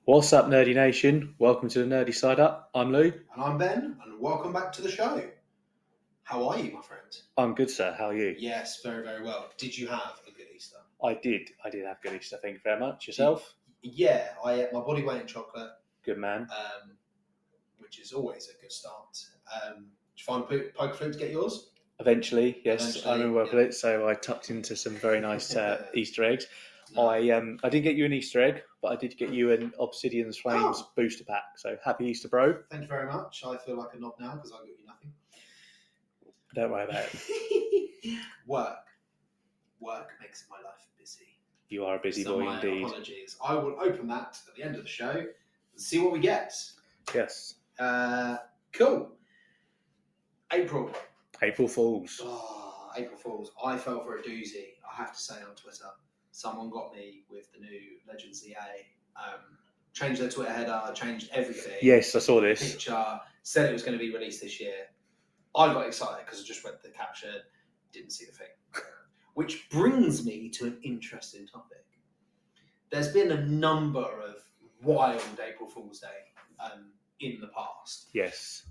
What's up, Nerdy Nation? Welcome to the Nerdy Side Up. I'm Lou. And I'm Ben, and welcome back to the show. How are you, my friend? I'm good, sir. How are you? Yes, very, very well. Did you have a good Easter? I did. I did have a good Easter. Thank you very much. Yourself? Yeah, I ate my body weight in chocolate, Good man. which is always a good start. Did you find a poker flip to get yours? Eventually, yes. Eventually, I remember yeah. it, so I tucked into some very nice Easter eggs. No. I didn't get you an Easter egg, but I did get you an Obsidian's Flames booster pack. So happy Easter, bro. Thank you very much. I feel like a knob now because I got you nothing. Don't worry about it. Work makes my life busy. You are a busy So boy my indeed. apologies. I will open that at the end of the show and see what we get. Yes. Cool. April Fools. Oh, April Fools. I fell for a doozy, I have to say, on Twitter. Someone got me with the new Legends EA. Changed their Twitter header, changed everything. Yes, I saw this. Picture, said it was going to be released this year. I got excited because I just read the caption, didn't see the thing. Which brings me to an interesting topic. There's been a number of wild April Fool's Day in the past. Yes.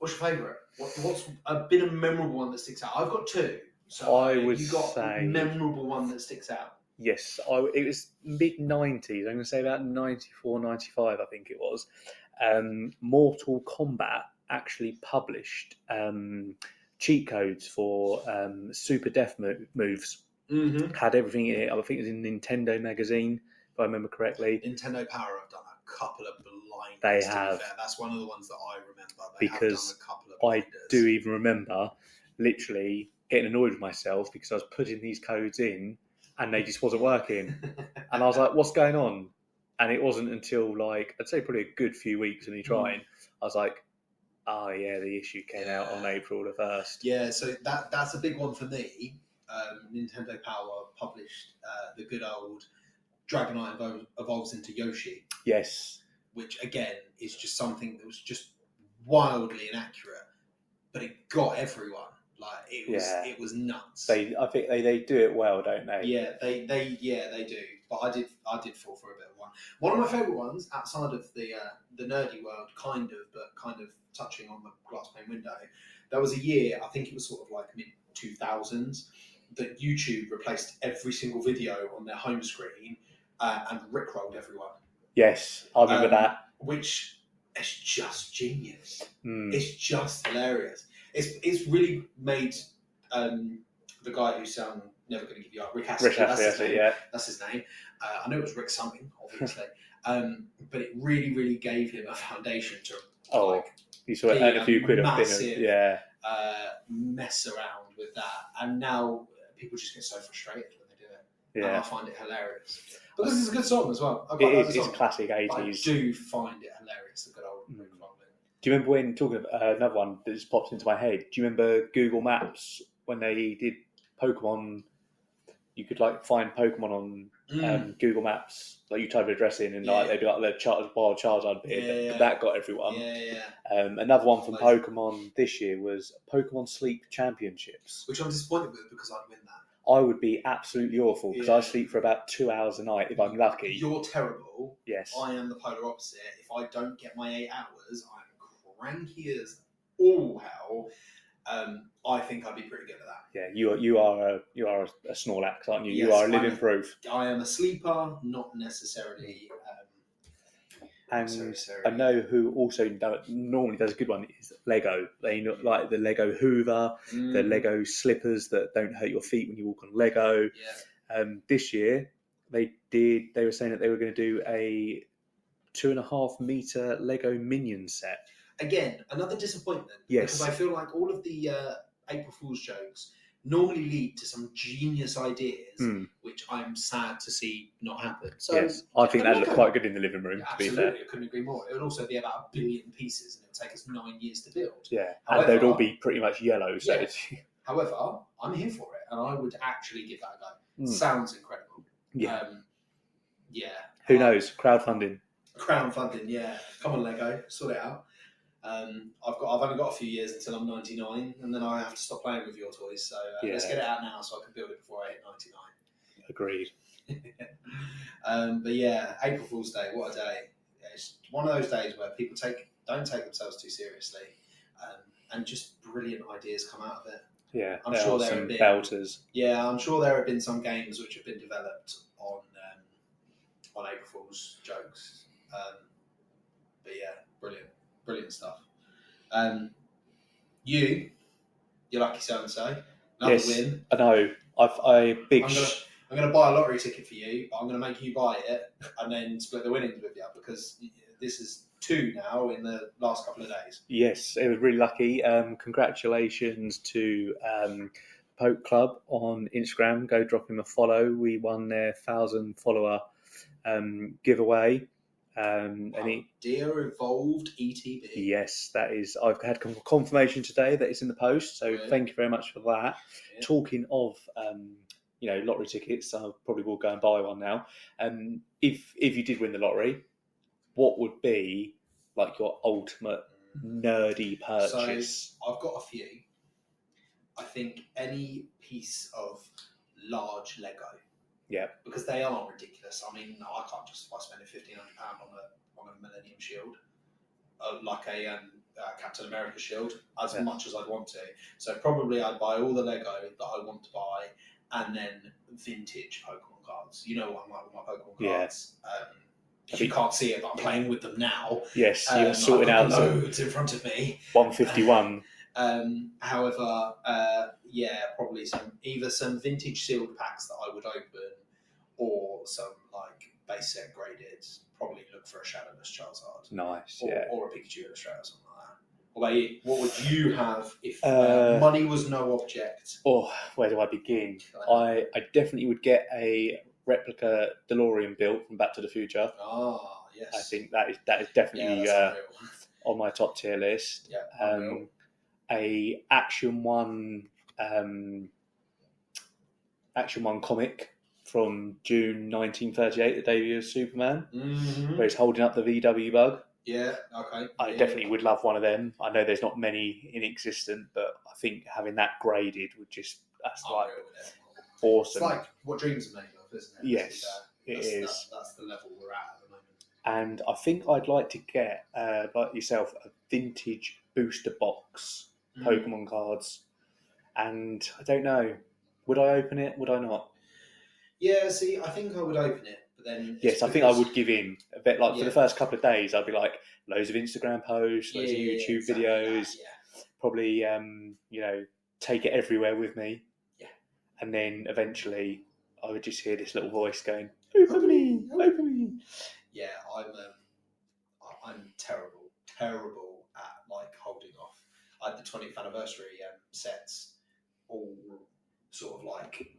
What's your favourite? What's been a memorable one that sticks out? I've got two. So I would you got say a memorable one that sticks out. Yes, it was mid-90s. I'm going to say about 94, 95, I think it was. Mortal Kombat actually published cheat codes for super death moves. Mm-hmm. Had everything in it. I think it was in Nintendo magazine, if I remember correctly. Nintendo Power have done a couple of blind. They have. That's one of the ones that I remember. Because have done a couple of blinders. I do even remember literally getting annoyed with myself because I was putting these codes in and they just wasn't working. And I was like, what's going on? And it wasn't until I'd say probably a good few weeks of me trying, I was like, oh yeah, the issue came out on April the 1st. Yeah, so that's a big one for me. Nintendo Power published the good old Dragonite evolves into Yoshi. Yes. Which again is just something that was just wildly inaccurate, but it got everyone. It was nuts. I think they do it well, don't they? Yeah, they do. But I did fall for a bit of one. One of my favourite ones outside of the nerdy world, kind of touching on the glass pane window. There was a year, I think it was sort of like mid 2000s, that YouTube replaced every single video on their home screen and rickrolled everyone. Yes, I remember that. Which is just genius. Mm. It's just hilarious. It's really made the guy who's Never Gonna Give You Up, Rick Astley. That's his name. I know it was Rick something, obviously. But it really, really gave him a foundation to you sort of earn a few quid off dinner. Mess around with that. And now people just get so frustrated when they do it. Yeah. And I find it hilarious. But this is a good song as well. It's classic 80s. But I do find it hilarious, the good old Rick Rollin. Do you remember when, talking about another one that just pops into my head, do you remember Google Maps when they did Pokemon? You could find Pokemon on Google Maps. You type an address in and they'd be like the wild Charizard bit. That got everyone. Another one from Pokemon this year was Pokemon Sleep Championships. Which I'm disappointed with because I'd win that. I would be absolutely awful because I sleep for about 2 hours a night if I'm lucky. You're terrible. Yes. I am the polar opposite. If I don't get my 8 hours, I'm cranky as all hell. I think I'd be pretty good at that. Yeah, you are a Snorlax, aren't you? Yes, you are a living proof. I am a sleeper, not necessarily. And I know who also normally does a good one is Lego. They like the Lego Hoover, the Lego slippers that don't hurt your feet when you walk on Lego. Yeah. This year they were saying that they were going to do a 2.5 meter Lego minion set. Again, another disappointment. Yes. Because I feel like all of the April Fool's jokes normally lead to some genius ideas, which I'm sad to see not happen. So, yes, I think that looked quite good in the living room, to be fair. Absolutely, I couldn't agree more. It would also be about 1 billion pieces, and it would take us 9 years to build. Yeah, however, and they'd all be pretty much yellow. So however, I'm here for it, and I would actually give that a go. Sounds incredible. Yeah. Who knows? Crowdfunding, yeah. Come on, Lego, sort it out. I've only got a few years until I'm 99, and then I have to stop playing with your toys. So let's get it out now, so I can build it before I hit 99. Agreed. But yeah, April Fool's Day, what a day! it's one of those days where people don't take themselves too seriously, and just brilliant ideas come out of it. Yeah, I'm there sure are there some have been belters. Yeah, I'm sure there have been some games which have been developed on April Fool's jokes. But yeah, brilliant stuff. You're lucky so and so. Another Yes, win. I know. I'm gonna buy a lottery ticket for you, but I'm gonna make you buy it and then split the winnings with you, because this is 2 now in the last couple of days. Yes, it was really lucky. Congratulations to Poke Club on Instagram. Go drop him a follow. We won their 1,000 follower giveaway. Dear Evolved ETB. Yes, that is. I've had confirmation today that it's in the post. So Really? Thank you very much for that. Yeah. Talking of lottery tickets, I probably will go and buy one now. If you did win the lottery, what would be like your ultimate nerdy purchase? So I've got a few. I think any piece of large Lego. Yeah. Because they are ridiculous. I mean, I can't justify spending £1,500 on a Millennium Shield, like a Captain America shield, as much as I'd want to. So probably I'd buy all the Lego that I want to buy, and then vintage Pokemon cards. You know what I'm like with my Pokemon cards. You can't see it, but I'm playing with them now. Yes, you're sorting out loads in front of me. 151. However, probably either some vintage sealed packs that I would open, or some like base set graded. Probably look for a Shadowless Charizard. Nice, or a Pikachu Illustrator or something like that. What about you? What would you have if money was no object? Oh, where do I begin? I definitely would get a replica DeLorean built from Back to the Future. Ah, yes. I think that is definitely on my top tier list. Yeah, a Action One comic from June 1938, the debut of Superman, where he's holding up the VW bug. Yeah, okay. I definitely would love one of them. I know there's not many in existence, but I think having that graded would that's awesome. It's like what dreams are made of, isn't it? Yes, it is. That's the level we're at the moment. And I think I'd like to get, like yourself, a vintage booster box Pokemon cards. And I don't know, would I open it? Would I not? Yeah, see, I think I would open it, but then... Yes, I think I would give in a bit. Like for the first couple of days, I'd be like, loads of Instagram posts, loads of YouTube videos, probably, take it everywhere with me. Yeah. And then eventually I would just hear this little voice going, open me. Yeah, I'm terrible at like holding off. I had the 20th anniversary sets, all sort of like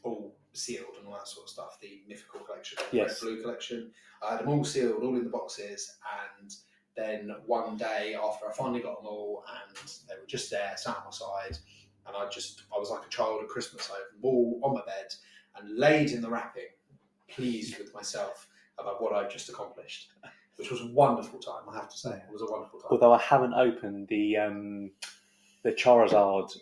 all sealed and all that sort of stuff. The mythical collection, the red blue collection. I had them all sealed, all in the boxes, and then one day after I finally got them all, and they were just there, sat on my side, and I was like a child at Christmas. I had them all on my bed and laid in the wrapping, pleased with myself about what I'd just accomplished, which was a wonderful time, I have to say. It was a wonderful time. Although I haven't opened the Charizard,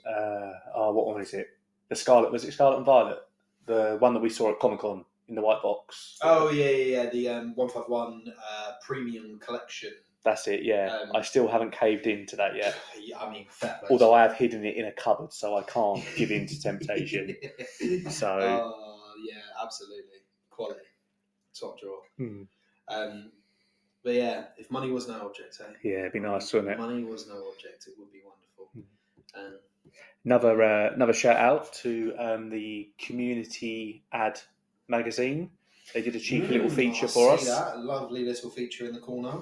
what one is it? Was it Scarlet and Violet? The one that we saw at Comic-Con in the white box. Oh, yeah, the 151 Premium Collection. That's it, yeah. I still haven't caved into that yet. I mean, fair play. Although I have hidden it in a cupboard, so I can't give in to temptation. So... yeah, absolutely. Quality. Top drawer. But yeah, if money was no object, Yeah, it'd be nice, wouldn't it? If money was no object, it would be wonderful. Another shout out to the Community Ad magazine. They did a cheeky little feature for us. That. A lovely little feature in the corner.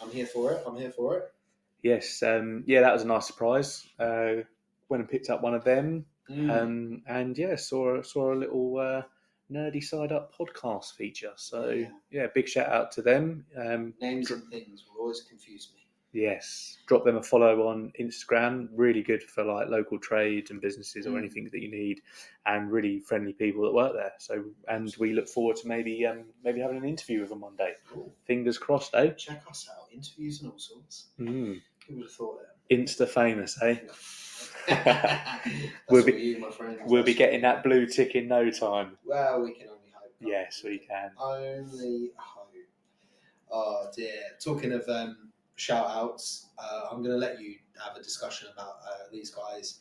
I'm here for it. Yes, that was a nice surprise. Went and picked up one of them, and saw a little Nerdy Side Up podcast feature. So big shout out to them. Names and things will always confuse me. Yes, drop them a follow on Instagram. Really good for like local trade and businesses or anything that you need, and really friendly people that work there. So, and we look forward to maybe having an interview with them one day. Ooh. Fingers crossed, eh? Check us out, interviews and all sorts. Who would have thought that? Insta famous, eh? We'll be getting that blue tick in no time. Well, we can only hope. Yes, we can. Only hope. Oh dear. Talking of shout outs, I'm going to let you have a discussion about these guys.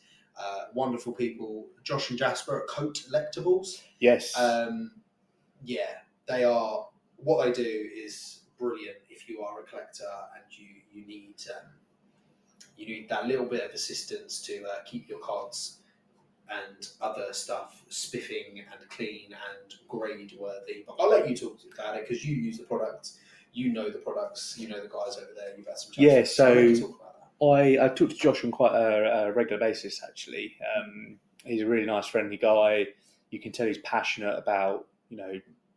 Wonderful people, Josh and Jasper at Coat Lectables. Yes. Yeah, they are. What they do is brilliant. If you are a collector and you need that little bit of assistance to keep your cards and other stuff spiffing and clean and grade worthy. But I'll let you talk about it because you use the product, you know the products, you know the guys over there. You've had some chats. Yeah, with them, I'll let you talk about that. I talk to Josh on quite a regular basis, actually. He's a really nice, friendly guy. You can tell he's passionate about,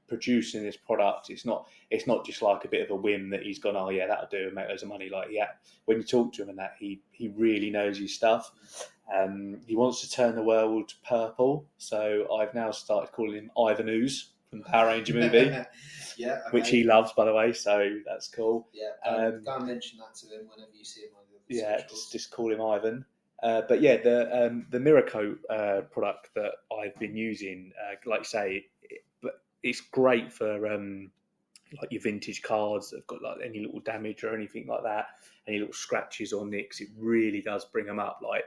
producing this product. It's not just like a bit of a whim that he's gone, oh yeah, that'll do and make loads of money. Like, yeah, when you talk to him and that, he really knows his stuff. He wants to turn the world purple, so I've now started calling him Ivan Ooze from the Power Ranger movie. Yeah, okay. Which he loves, by the way, so that's cool. Yeah, go and mention that to him whenever you see him on the yeah, just call him Ivan. But yeah, the Miracoat product that I've been using, like I say, it's great for like your vintage cards that have got like any little damage or anything like that, any little scratches or nicks. It really does bring them up. Like,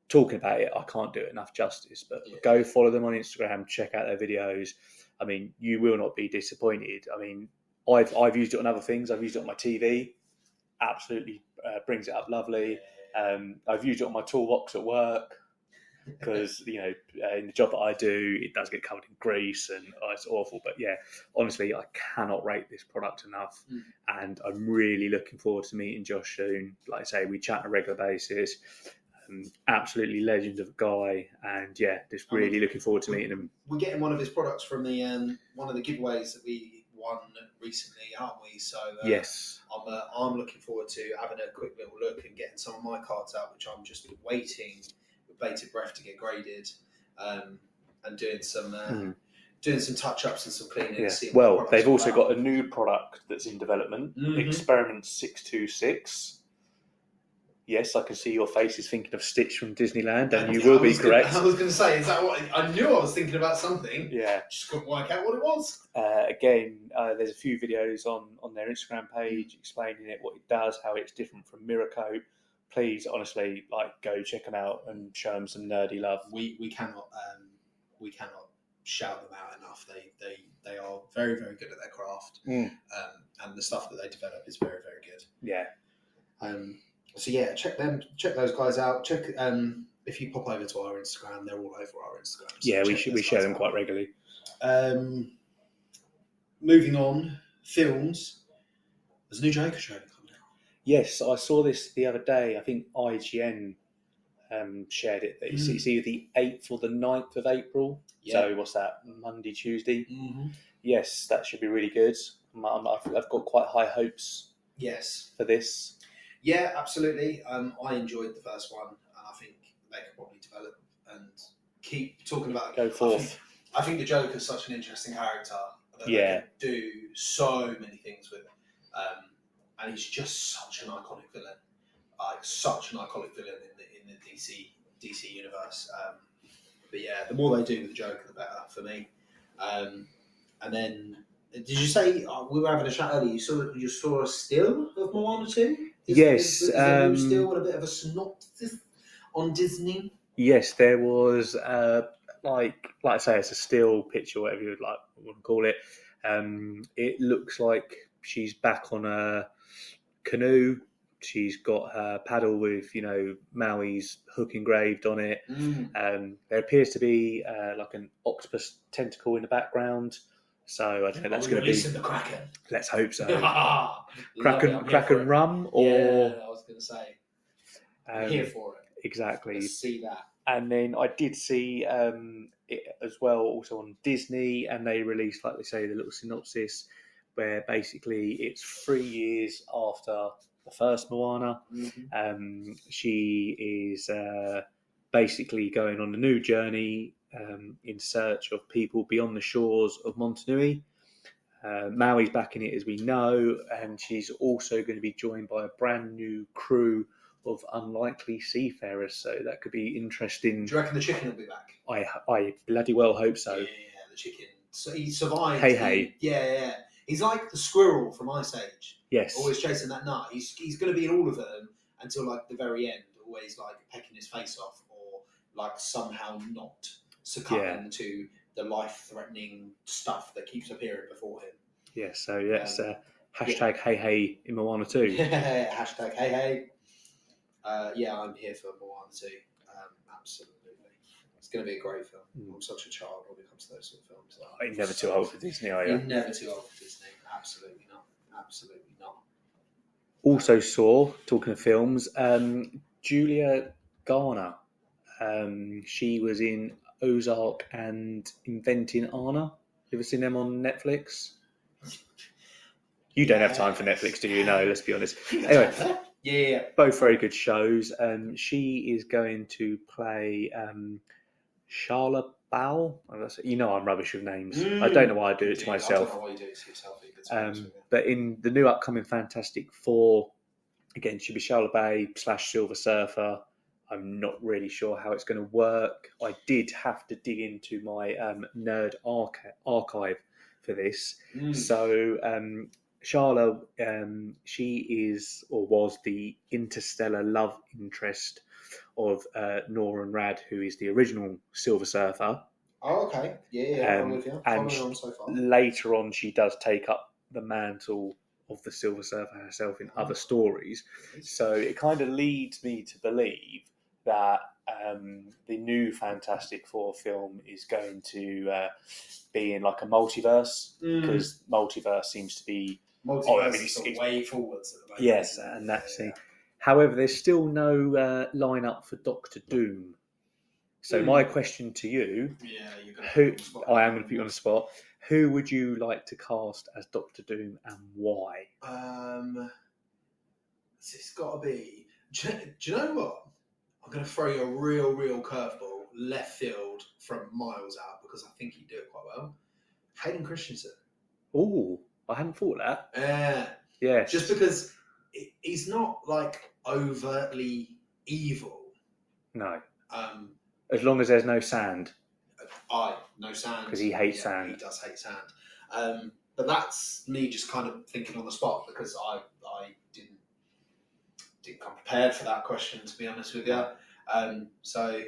talking about it, I can't do it enough justice, but go follow them on Instagram, check out their videos. I mean, you will not be disappointed. I mean, I've used it on other things. I've used it on my TV. Absolutely brings it up lovely. I've used it on my toolbox at work because, in the job that I do, it does get covered in grease and it's awful. But yeah, honestly, I cannot rate this product enough. And I'm really looking forward to meeting Josh soon. Like I say, we chat on a regular basis. Absolutely legend of a guy, and yeah, just really looking forward to meeting him. We're getting one of his products from the one of the giveaways that we won recently, aren't we? So yes, I'm looking forward to having a quick little look and getting some of my cards out, which I'm just waiting with bated breath to get graded, and doing some touch ups and some cleaning. Yeah. Well, they've also got a new product that's in development, Experiment 626. Yes, I can see your face is thinking of Stitch from Disneyland, and you will be correct. I was going to say, is that what I knew? I was thinking about something. Yeah, just couldn't work out what it was. Again, there's a few videos on their Instagram page explaining it, what it does, how it's different from Miracoat. Please, honestly, go check them out and show them some nerdy love. We cannot shout them out enough. They are very, very good at their craft, and the stuff that they develop is very, very good. Yeah. So yeah, check those guys out. Check if you pop over to our Instagram, they're all over our Instagram. So yeah, we share them quite regularly. Moving on, films. There's a new Joker trailer coming out. Yes, I saw this the other day. I think IGN shared it. It's either the 8th or the 9th of April. Yeah. So what's that? Monday, Tuesday. Mm-hmm. Yes, that should be really good. I've got quite high hopes. Yes. For this. Yeah, absolutely. I enjoyed the first one, and I think they could probably develop and keep talking about it. Go forth. I think the Joker's such an interesting character that they can do so many things with it. And he's just such an iconic villain. Such an iconic villain in the DC universe. But yeah, the more they do with the Joker, the better for me. And then, did you say we were having a chat earlier? You saw a still of Moana 2? Yes. Is there still a bit of a synopsis on Disney? Yes, there was. Like I say, it's a still picture, whatever you would want to call it. It looks like she's back on a canoe. She's got her paddle with, Maui's hook engraved on it. There appears to be like an octopus tentacle in the background. So I don't know. That's going to be the Kraken. Let's hope so. Kraken rum, or yeah, I was going to say. I'm here for it. Exactly. Let's see that. And then I did see it as well, also on Disney, and they released, like they say, the little synopsis where basically it's 3 years after the first Moana. She is basically going on a new journey in search of people beyond the shores of Montanui. Maui's back in it, as we know, and she's also going to be joined by a brand new crew of unlikely seafarers, so that could be interesting. Do you reckon the chicken will be back? I bloody well hope so. Yeah, the chicken. So he survived. Hey. Yeah. He's like the squirrel from Ice Age, Yes. always chasing that nut. He's going to be in all of them until like the very end, always like pecking his face off or like somehow not succumbing to the life-threatening stuff that keeps appearing before him. Yeah, so yes, hashtag hey hey in Moana 2. Hashtag hey hey. Yeah, I'm here for Moana 2. Absolutely. It's going to be a great film. I'm such a child when it comes to those sort of films. You're never too old for Disney, are you? You're never too old for Disney. Absolutely not. Absolutely not. Also saw, talking of films, Julia Garner. She was in Ozark and Inventing Anna. You ever seen them on Netflix? You don't have time for Netflix, do you? No, let's be honest. Anyway, yeah, both very good shows. She is going to play Charlotte Bow. You know I'm rubbish with names. I don't know why I do it to myself. I don't know why you do it to yourself. But in the new upcoming Fantastic Four, again, she'll be Charlotte Bay / Silver Surfer. I'm not really sure how it's going to work. I did have to dig into my nerd archive for this. So Charlotte, she is or was the interstellar love interest of Norman Rad, who is the original Silver Surfer. Oh, okay. Yeah, I'm with you. And on so far. Later on, she does take up the mantle of the Silver Surfer herself in other stories. So it kind of leads me to believe that the new Fantastic Four film is going to be in like a multiverse, because multiverse seems to be it's way forwards at the moment. Yes, and that's the. However, there's still no lineup for Doctor Doom. So my question to you, I am going to put you on the spot. Who would you like to cast as Doctor Doom and why? It's got to be. Do you know what? I'm going to throw you a real curveball, left field from miles out, because I think he'd do it quite well. Hayden Christensen. Oh, I hadn't thought of that. Yeah. Yes. Just because he's not like overtly evil. No. As long as there's no sand. No sand. Because he hates sand. He does hate sand. But that's me just kind of thinking on the spot, because I didn't come prepared for that question, to be honest with you. So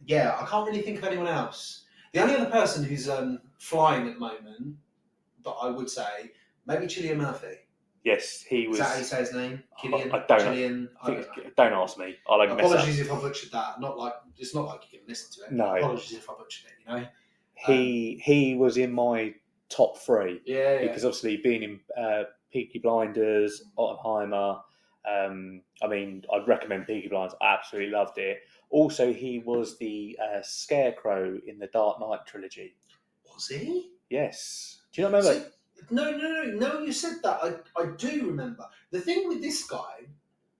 yeah, I can't really think of anyone else. The only other person who's flying at the moment, but I would say maybe Cillian Murphy. Yes, he was. Is that how you say his name? Cillian? I don't know. Don't ask me. I'll apologies if I butchered that. It's not like you can listen to it. No. Apologies if I butchered it. You know. He was in my top 3. Yeah. Because obviously being in Peaky Blinders, Oppenheimer. I mean, I'd recommend Peaky Blinders. I absolutely loved it. Also, he was the Scarecrow in the Dark Knight trilogy. Was he? Yes. Do you not remember? No. No, you said that. I do remember. The thing with this guy,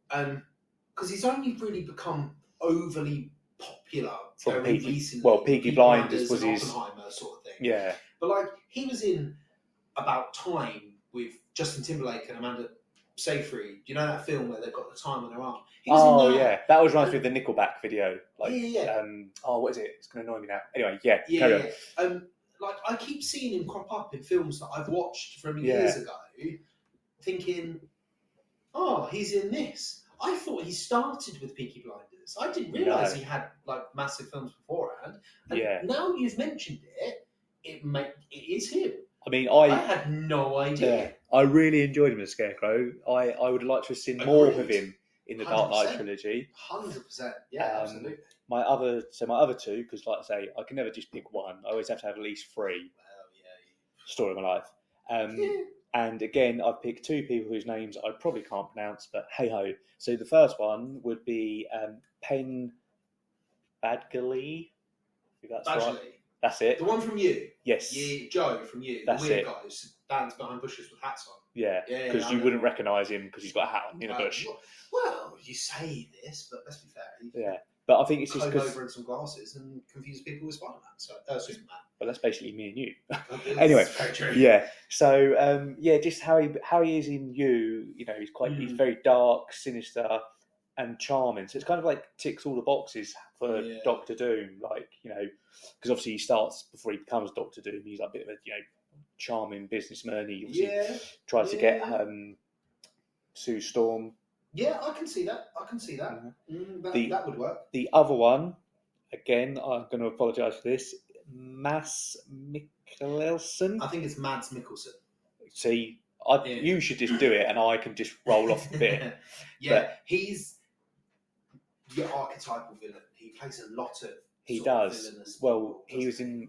because he's only really become overly popular very recently. Well, Peaky Blinders was his Oppenheimer sort of thing. Yeah. But like, he was in About Time with Justin Timberlake and Amanda Seyfried. You know that film where they've got the time on their arm? That was reminds me of the Nickelback video. Like, yeah. What is it? It's going to annoy me now. Anyway, carry on. Like, I keep seeing him crop up in films that I've watched from years ago, thinking, oh, he's in this. I thought he started with Peaky Blinders. I didn't realise he had like massive films beforehand. And now you've mentioned it, it is him. I mean, I had no idea. Yeah, I really enjoyed him as Scarecrow. I would like to have seen more of him in the 100%. Dark Knight trilogy. 100%. Yeah, absolutely. My other 2, because like I say, I can never just pick one. I always have to have at least 3. Well, yeah. Story of my life. And again, I've picked 2 people whose names I probably can't pronounce, but hey ho. So the first one would be Penn Badgley. If that's right. That's it. The one from You. Yes. Yeah, Joe from You. That's the weird it. guy who stands behind bushes with hats on. Yeah, because you wouldn't recognise him because he's got a hat on in a bush. Well, you say this, but let's be fair. Yeah, but I think it's just because over in some glasses and confuse people with Spider-Man. So Superman. Well, that's basically me and you. Anyway, yeah. So just how he is in You. You know, he's very dark, sinister, and charming. So it's kind of like ticks all the boxes for Doctor Doom. Like, you know, because obviously he starts before he becomes Doctor Doom. He's like a bit of a charming businessman. He obviously Yeah. tried to get Sue Storm. Yeah, I can see that. That would work. The other one, again, I'm going to apologise for this. Mads Mikkelsen. I think it's Mads Mikkelsen. See, you should just do it, and I can just roll off the bit. He's the archetypal villain. He plays a lot of. He does. Well, he was in.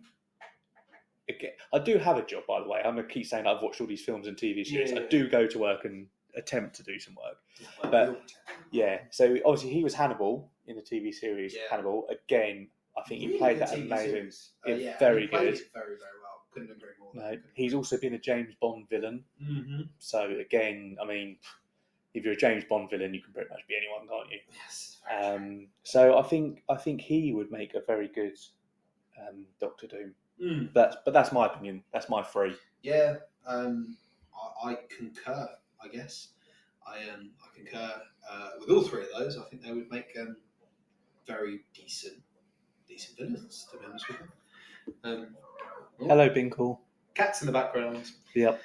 Again, I do have a job, by the way. I'm going to keep saying I've watched all these films and TV series. I do go to work and attempt to do some work. So obviously he was Hannibal in the TV series. Hannibal, again, I think he played that amazing. Very good. Very, very well. Couldn't agree more. No, he's also been a James Bond villain. Mm-hmm. So again, I mean, if you're a James Bond villain, you can pretty much be anyone, can't you? Yes. So I think he would make a very good Doctor Doom. But that's my opinion. That's my three. Yeah, I concur. I guess I concur with all three of those. I think they would make very decent villains. To be honest with you. Hello, Binkle. Cats in the background. Yep.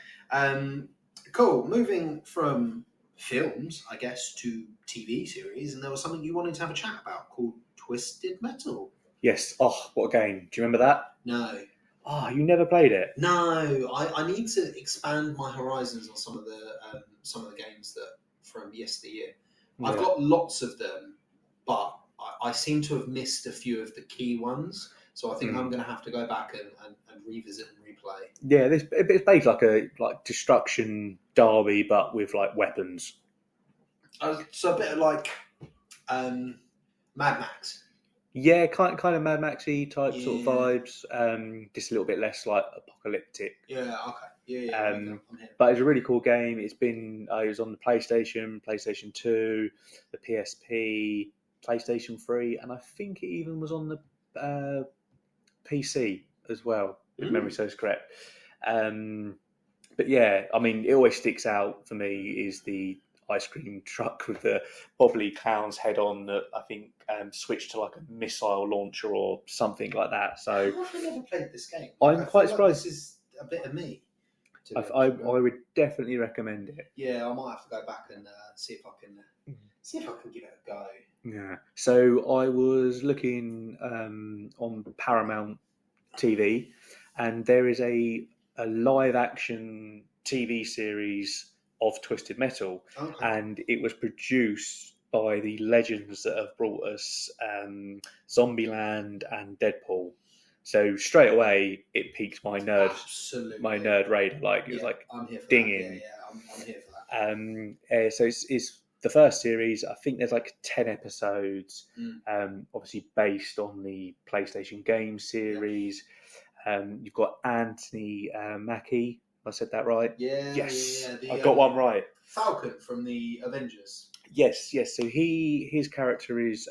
Cool. Moving from films, I guess, to TV series, and there was something you wanted to have a chat about called Twisted Metal. Yes. Oh, what a game. Do you remember that? No. Oh, you never played it? No. I need to expand my horizons on some of the games that from yesteryear. Yeah. I've got lots of them, but I seem to have missed a few of the key ones. So I think I'm going to have to go back and revisit and replay. Yeah, it's basically like Destruction Derby, but with like weapons. So a bit of like Mad Max. Yeah, kind of Mad Maxy type sort of vibes. Just a little bit less like apocalyptic. Yeah. Okay. Yeah. I'm here. But it's a really cool game. It's been it was on the PlayStation, PlayStation 2, the PSP, PlayStation 3, and I think it even was on the PC as well, if memory serves correct. But yeah, I mean, it always sticks out for me is the ice cream truck with the bobbly clown's head on that I think switched to like a missile launcher or something like that. So I've never played this game. I'm quite surprised. This is a bit of me. I would definitely recommend it. Yeah, I might have to go back and see if I can give it a go. Yeah. So I was looking on Paramount TV, and there is a live action TV series of Twisted Metal, and it was produced by the legends that have brought us Zombieland and Deadpool. So straight away, it piqued my nerd radar. Like it was like I'm here for dinging. That. Yeah, I'm here for that. So it's the first series. I think there's like 10 episodes. Obviously based on the PlayStation game series. You've got Anthony Mackie. I said that right? Yeah. Yes. Yeah. I got one right. Falcon from the Avengers. Yes. So his character is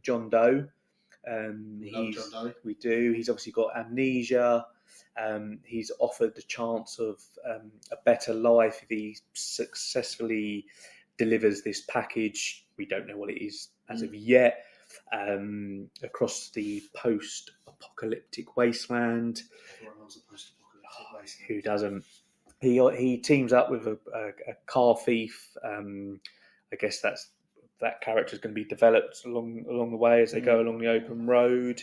John Doe. John Doe. We do. He's obviously got amnesia. He's offered the chance of a better life if he successfully delivers this package. We don't know what it is as of yet. Across the post-apocalyptic wasteland. Everyone loves a post-apocalyptic wasteland. Who doesn't? He teams up with a car thief. I guess that character is going to be developed along the way as they go along the open road,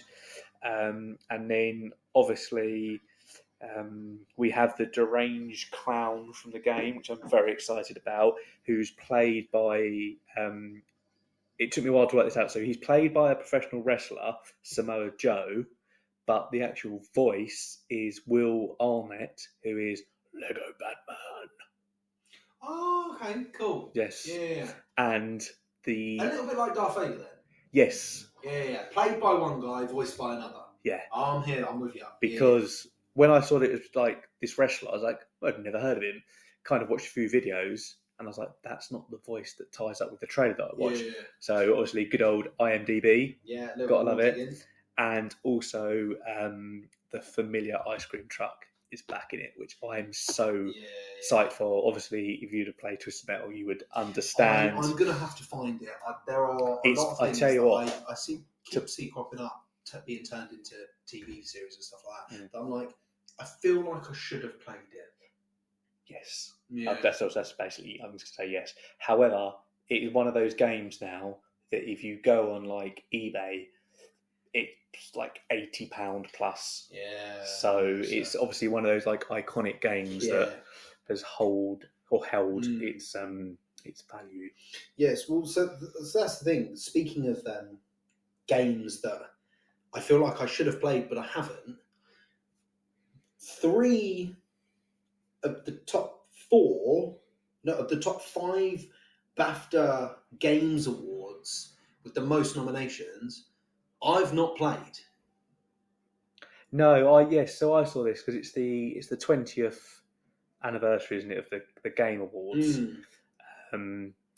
and then obviously we have the deranged clown from the game, which I'm very excited about, who's played by. It took me a while to work this out. So he's played by a professional wrestler, Samoa Joe, but the actual voice is Will Arnett, who is Lego Batman. Oh, okay, cool. Yes. Yeah. And a little bit like Darth Vader then. Yes. Yeah. Played by one guy, voiced by another. Yeah. I'm here. I'm with you. Because when I saw that it was like this wrestler, I was like, I'd never heard of him. Kind of watched a few videos, and I was like, that's not the voice that ties up with the trailer that I watched. Yeah. So obviously, good old IMDb. Yeah. Gotta love it. And also the familiar ice cream truck is back in it, which I'm so psyched for. Obviously, if you'd have played Twisted Metal, you would understand. I'm going to have to find it. There are a lot of things I see cropping up, being turned into TV series and stuff like that. But I'm like, I feel like I should have played it. Yes. Yeah. That's basically, I'm just going to say yes. However, it is one of those games now that if you go on like eBay, it's like £80 plus. Yeah. So it's obviously one of those like iconic games that has held its value. Yes, well, so that's the thing. Speaking of games that I feel like I should have played but I haven't, 3 of the top 5 BAFTA Games Awards with the most nominations, I've not played. No, so I saw this because it's the 20th anniversary, isn't it, of the Game Awards?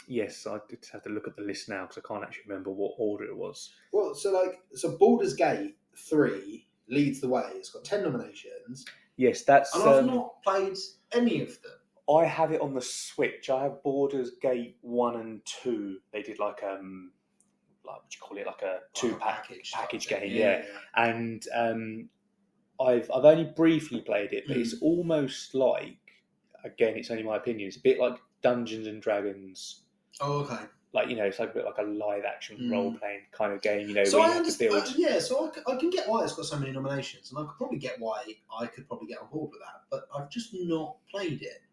Yes, I did have to look at the list now because I can't actually remember what order it was. Well, so Baldur's Gate 3 leads the way. It's got 10 nominations. Yes, that's. And I've not played any of them. I have it on the Switch. I have Baldur's Gate 1 and 2. They did like what do you call it, like a 2-package game, yeah. And I've only briefly played it, but it's almost like, again, it's only my opinion, it's a bit like Dungeons and Dragons. Oh, okay. Like, it's like a bit like a live action role playing kind of game, So where I you have to build. So I can get why it's got so many nominations, and I could probably get why I could probably get on board with that, but I've just not played it.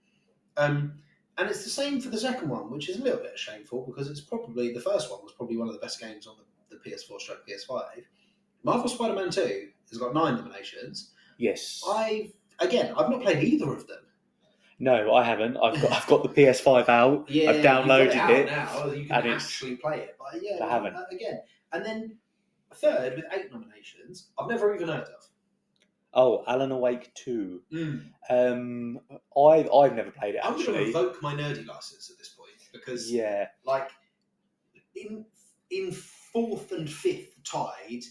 And it's the same for the second one, which is a little bit shameful because it's probably the first one was probably one of the best games on the PS4/PS5. Marvel Spider-Man 2 has got 9 nominations. Yes. I've not played either of them. No, I haven't. I've got the PS5 out. Yeah, I've downloaded it now. You can actually play it. But I haven't. Again, and then third with 8 nominations, I've never even heard of. Oh, Alan Wake 2. I've never played it. I'm actually. going to revoke my nerdy license at this point because like in 4th and 5th tied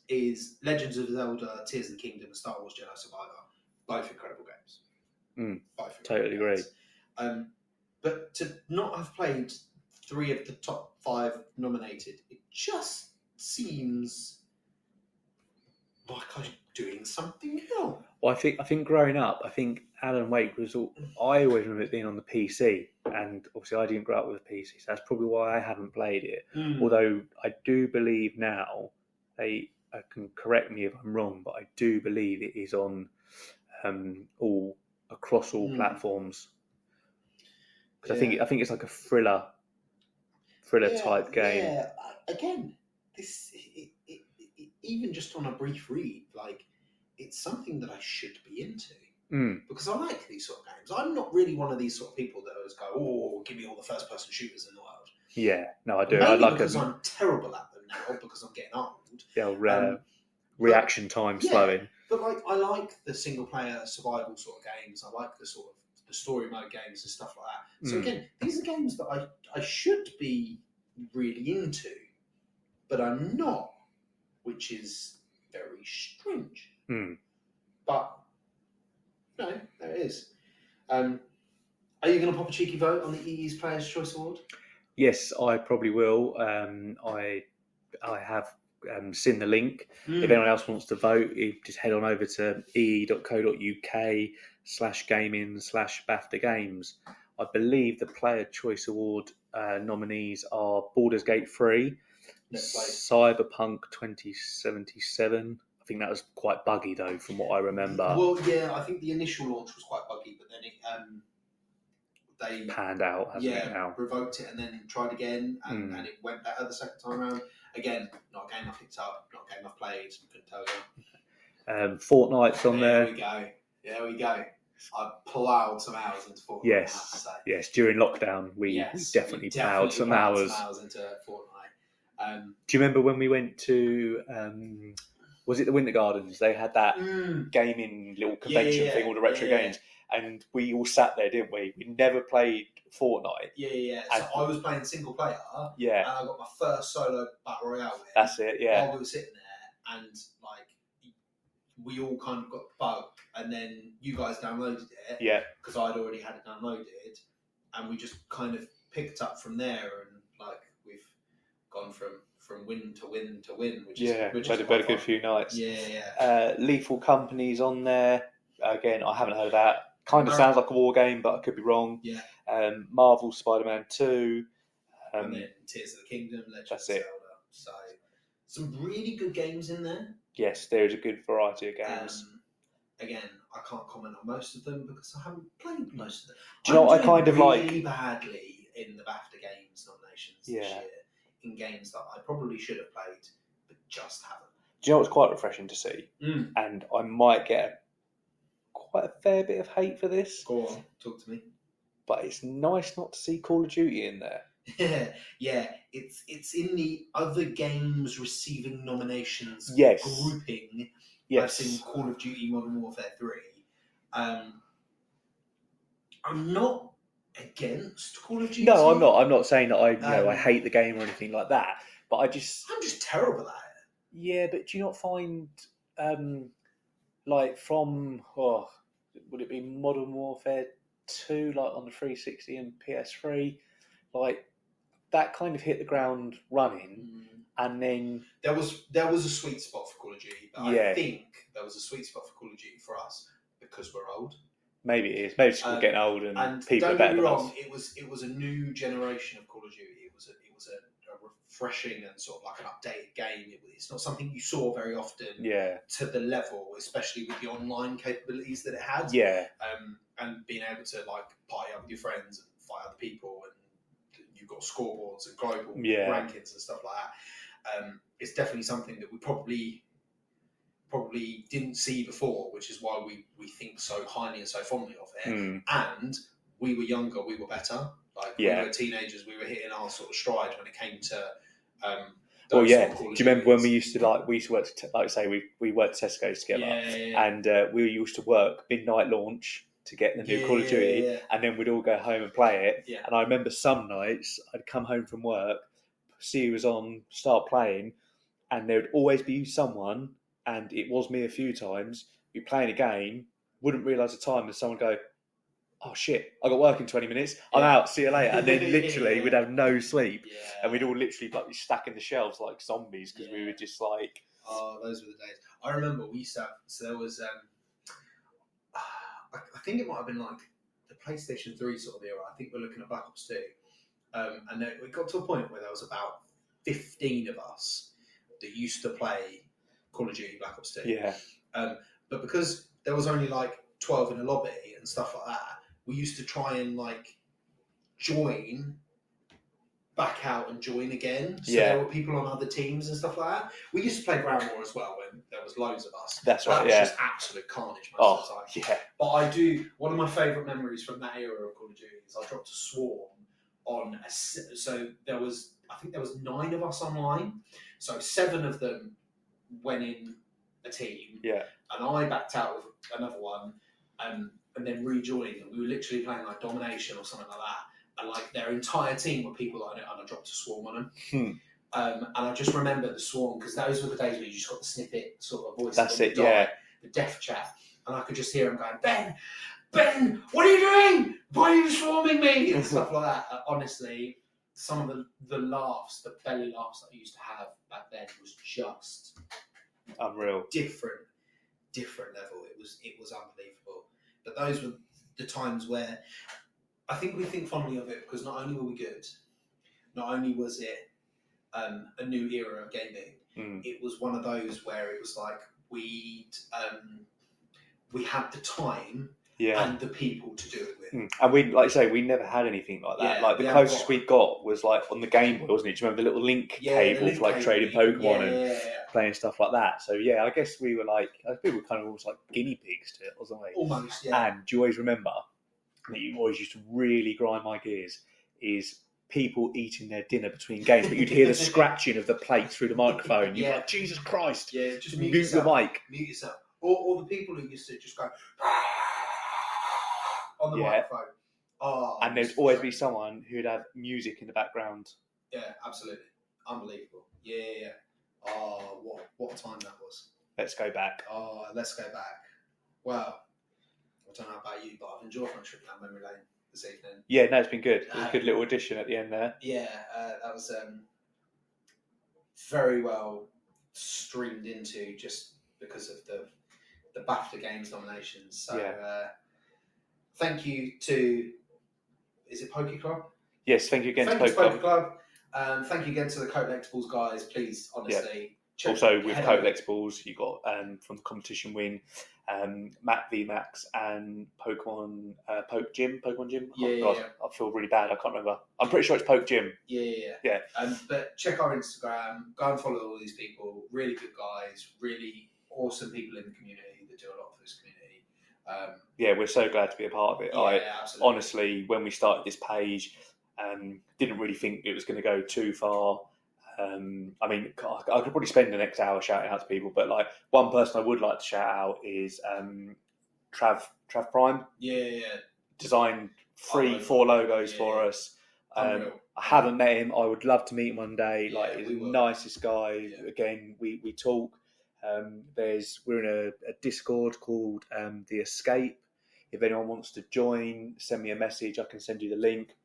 is Legends of Zelda, Tears of the Kingdom, and Star Wars Jedi Survivor. Both incredible games. Totally agree. But to not have played 3 of the top 5 nominated, it just seems like I'm doing something wrong. Well, I think growing up, Alan Wake was all. I always remember it being on the PC, and obviously I didn't grow up with a PC, so that's probably why I haven't played it. Although I do believe now, I can correct me if I'm wrong, but I do believe it is on across all platforms. Because I think it's like a thriller type game. Yeah, again, this even just on a brief read, like it's something that I should be into because I like these sort of games. I'm not really one of these sort of people that always go, "Oh, give me all the first-person shooters in the world." Yeah, no, I do. Mainly because I'm terrible at them now because I'm getting old. Yeah, reaction time slowing. But I like the single-player survival sort of games. I like the sort of the story mode games and stuff like that. So again, these are games that I should be really into, but I'm not, which is very strange. But no, there it is. Are you going to pop a cheeky vote on the EE's Players' Choice Award? Yes, I probably will. I have seen the link. If anyone else wants to vote, just head on over to ee.co.uk/gaming/BAFTA Games. I believe the Player Choice Award nominees are Baldur's Gate 3, Cyberpunk 2077. I think that was quite buggy though, from what I remember. Well, yeah, I think the initial launch was quite buggy, but then they panned out, hasn't it now? Revoked it and then tried again, and it went better the second time around. Again, not a game I picked up, not a game I've played, couldn't tell you. Fortnite's on there. There we go. I plowed some hours into Fortnite. Yes. During lockdown, we definitely plowed some hours into Fortnite. Do you remember when we went to? Was it the Winter Gardens? They had that gaming little convention thing, all the retro games, and we all sat there, didn't we? We never played Fortnite. So I was playing single player. And I got my first solo battle royale win. That's it. Yeah. While we were sitting there, and we all kind of got the bug, and then you guys downloaded it. Yeah. Because I'd already had it downloaded, and we just kind of picked up from there, and we've gone from win to win to win, which is had a very good few nights. Lethal Company's on there. again, I haven't heard of that. Kind of sounds like a war game, but I could be wrong. Yeah. Marvel Spider-Man 2. And then Tears of the Kingdom, Legend of Zelda. So some really good games in there. Yes, there is a good variety of games. Again, I can't comment on most of them because I haven't played most of them. Do you know what I kind of really badly in the BAFTA Games nominations this year in games that I probably should have played but just haven't. Do you know what's quite refreshing to see? And I might get quite a fair bit of hate for this. Go on, talk to me. But it's nice not to see Call of Duty in there. Yeah, it's in the other games receiving nominations grouping. Yes. I've seen Call of Duty Modern Warfare 3. I'm not against Call of Duty. No, I'm not. I'm not saying that I hate the game or anything like that. But I'm just terrible at it. Yeah, but do you not find from would it be Modern Warfare 2, like on the 360 and PS3, like that kind of hit the ground running, and then there was a sweet spot for Call of Duty. But I think there was a sweet spot for Call of Duty for us because we're old. Maybe it is. Maybe it's we're getting old and people are better than us. It was a new generation of Call of Duty. It was a refreshing and sort of like an updated game. It's not something you saw very often. To the level, especially with the online capabilities that it had. And being able to like party up with your friends and fight other people, and you've got scoreboards and global rankings and stuff like that. It's definitely something that we probably didn't see before, which is why we think so highly and so fondly of it. And we were younger, we were better. We were teenagers, we were hitting our sort of stride when it came to. Do you remember when we used to work? We worked at Tesco's together, and we used to work midnight launch to get the new Call of Duty, and then we'd all go home and play it. And I remember some nights I'd come home from work, see who was on, start playing, and there would always be someone, and it was me a few times, be playing a game, wouldn't realise the time, and someone go, "Oh shit, I got work in 20 minutes, I'm out, see you later." And then literally we'd have no sleep, and we'd all literally be stacking the shelves like zombies because we were just like... Oh, those were the days. I remember we used to have, so there was, I think it might have been like the PlayStation 3 sort of era. I think we're looking at Black Ops 2. And then we got to a point where there was about 15 of us that used to play Call of Duty Black Ops 2. But because there was only like 12 in a lobby and stuff like that, we used to try and like join, back out and join again. So there were people on other teams and stuff like that. We used to play Ground War as well when there was loads of us. That's right, that was just absolute carnage most of the time. But one of my favourite memories from that era of Call of Duty is I dropped a swarm on so there was, I think there was 9 of us online. So 7 of them went in a team. And I backed out with another one and then rejoined, and we were literally playing like Domination or something like that. And like their entire team were people on it, and I dropped a swarm on them. And I just remember the swarm because those were the days where you just got the snippet sort of voice. That's it, the death chat, and I could just hear him going, Ben, what are you doing? Why are you swarming me? And stuff like that. Honestly, some of the laughs, the belly laughs that I used to have back then was just unreal. Different level. It was unbelievable. But those were the times where I think we think fondly of it because not only were we good, not only was it a new era of gaming, it was one of those where it was like we had the time and the people to do it with. And we, like I say, we never had anything like that. Like the closest we got was like on the Game Boy, wasn't it? Do you remember the little link cable for like trading Pokemon and playing stuff like that? So I guess we were kind of almost like guinea pigs to it, wasn't we? Almost, yeah. And do you always remember that you always used to really grind my gears is people eating their dinner between games, but you'd hear the scratching of the plate through the microphone. You'd be like, Jesus Christ! Yeah, just mute the mic. Mute yourself. Or the people who used to just go on the microphone. Oh, and there'd always be someone who'd have music in the background. Yeah, absolutely. Unbelievable. Yeah. Oh, what a time that was. Let's go back. Oh, let's go back. Well, I don't know about you, but I've enjoyed my trip down memory lane this evening. Yeah, no, it's been good. It was a good little addition at the end there. Yeah, that was very well streamed into just because of the the BAFTA Games nominations. So Yeah. thank you to, is it Poké Club? Yes, thank you again Thank to you to Poké Poké Club. Thank you again to the Collectibles guys. Please, honestly. Also, with head over. Collectibles, you got from the competition win, Matt V Max and Pokemon Poke Gym. Pokemon Gym. Oh, Yeah, God, yeah. I feel really bad. I can't remember. I'm pretty sure it's Poke Gym. Yeah. But check our Instagram. Go and follow all these people. Really good guys. Really awesome people in the community that do a lot for this community. Yeah, we're so glad to be a part of it. Absolutely. Honestly, when we started this page, didn't really think it was going to go too far. I mean, I could probably spend the next hour shouting out to people, but like one person I would like to shout out is Trav Prime. Yeah. Designed 3-4 logos for us. I haven't met him. I would love to meet him one day. Like, he's the nicest guy. Yeah. Again, we talk. We're in a Discord called The Escape. If anyone wants to join, send me a message. I can send you the link.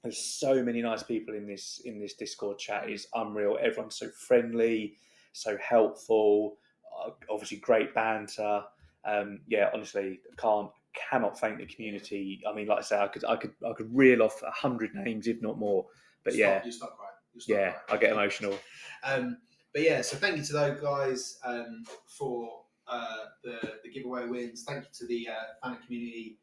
There's so many nice people in this Discord chat. It's unreal. Everyone's so friendly, so helpful. Obviously, great banter. Honestly, cannot thank the community. I mean, like I say, I could reel off 100 names, if not more. But you stop crying. I get emotional. But yeah, so thank you to those guys for the giveaway wins. Thank you to the Fan Community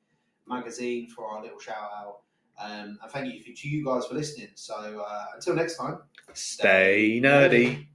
magazine for our little shout out. And thank you to you guys for listening. So until next time, stay nerdy.